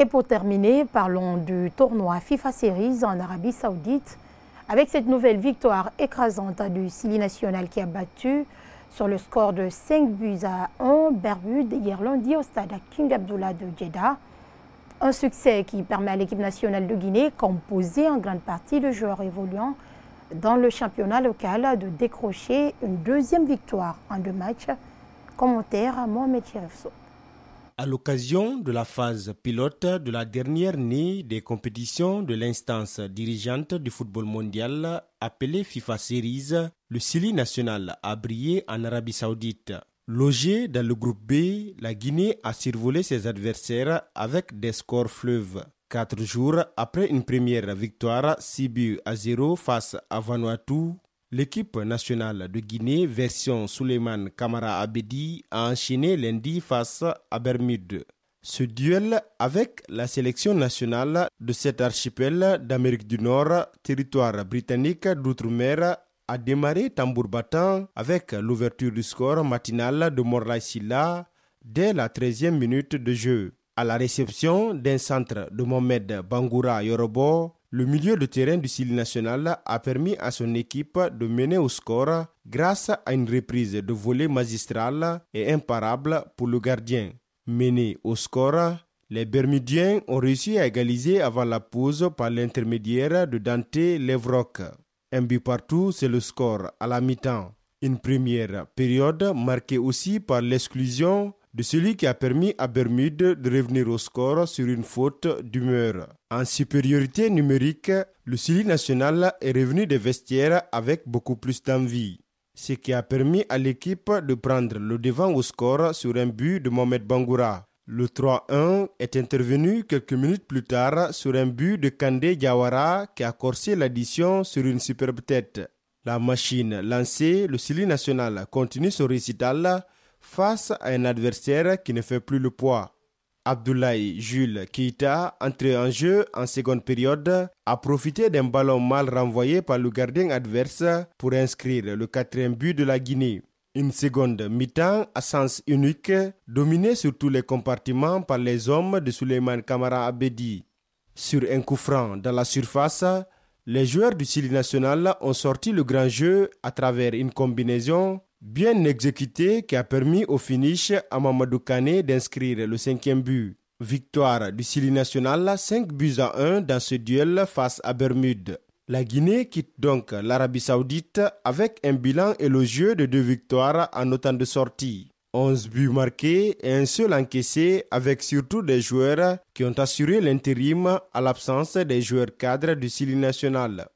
Et pour terminer, parlons du tournoi FIFA Series en Arabie Saoudite. Avec cette nouvelle victoire écrasante du Sili national qui a battu sur le score de 5-1 Bermude hier lundi au stade King Abdullah de Jeddah. Un succès qui permet à l'équipe nationale de Guinée, composée en grande partie de joueurs évoluant dans le championnat local, de décrocher une deuxième victoire en 2 matchs. Commentaire à Mohamed Chirifso. À l'occasion de la phase pilote de la dernière née des compétitions de l'instance dirigeante du football mondial appelée FIFA Series, le Sili national a brillé en Arabie Saoudite. Logé dans le groupe B, la Guinée a survolé ses adversaires avec des scores fleuves. 4 jours après une première victoire 6-0 face à Vanuatu, l'équipe nationale de Guinée, version Souleymane Camara Abedi, a enchaîné lundi face à Bermude. Ce duel avec la sélection nationale de cet archipel d'Amérique du Nord, territoire britannique d'outre-mer, a démarré tambour battant avec l'ouverture du score matinal de Morlaï Sylla dès la 13e minute de jeu. À la réception d'un centre de Mohamed Bangoura Yorobo, le milieu de terrain du Sili national a permis à son équipe de mener au score grâce à une reprise de volée magistrale et imparable pour le gardien. Menés au score, les Bermudiens ont réussi à égaliser avant la pause par l'intermédiaire de Dante Levrock. 1 but partout, c'est le score à la mi-temps. Une première période marquée aussi par l'exclusion de celui qui a permis à Bermude de revenir au score sur une faute d'humeur. En supériorité numérique, le Sili national est revenu des vestiaires avec beaucoup plus d'envie, ce qui a permis à l'équipe de prendre le devant au score sur un but de Mohamed Bangoura. Le 3-1 est intervenu quelques minutes plus tard sur un but de Kandé Diawara qui a corsé l'addition sur une superbe tête. La machine lancée, le Sili national continue son récital face à un adversaire qui ne fait plus le poids. Abdoulaye Jules Keita, entré en jeu en seconde période, a profité d'un ballon mal renvoyé par le gardien adverse pour inscrire le 4e but de la Guinée. Une seconde mi-temps à sens unique, dominée sur tous les compartiments par les hommes de Souleymane Camara Abedi. Sur un coup franc dans la surface, les joueurs du Sili national ont sorti le grand jeu à travers une combinaison bien exécutée qui a permis au finish à Mamadou Kane d'inscrire le 5e but. Victoire du Sili national 5-1 dans ce duel face à Bermude. La Guinée quitte donc l'Arabie Saoudite avec un bilan élogieux de 2 victoires en autant de sorties. 11 buts marqués et un seul encaissé avec surtout des joueurs qui ont assuré l'intérim à l'absence des joueurs cadres du Sili national.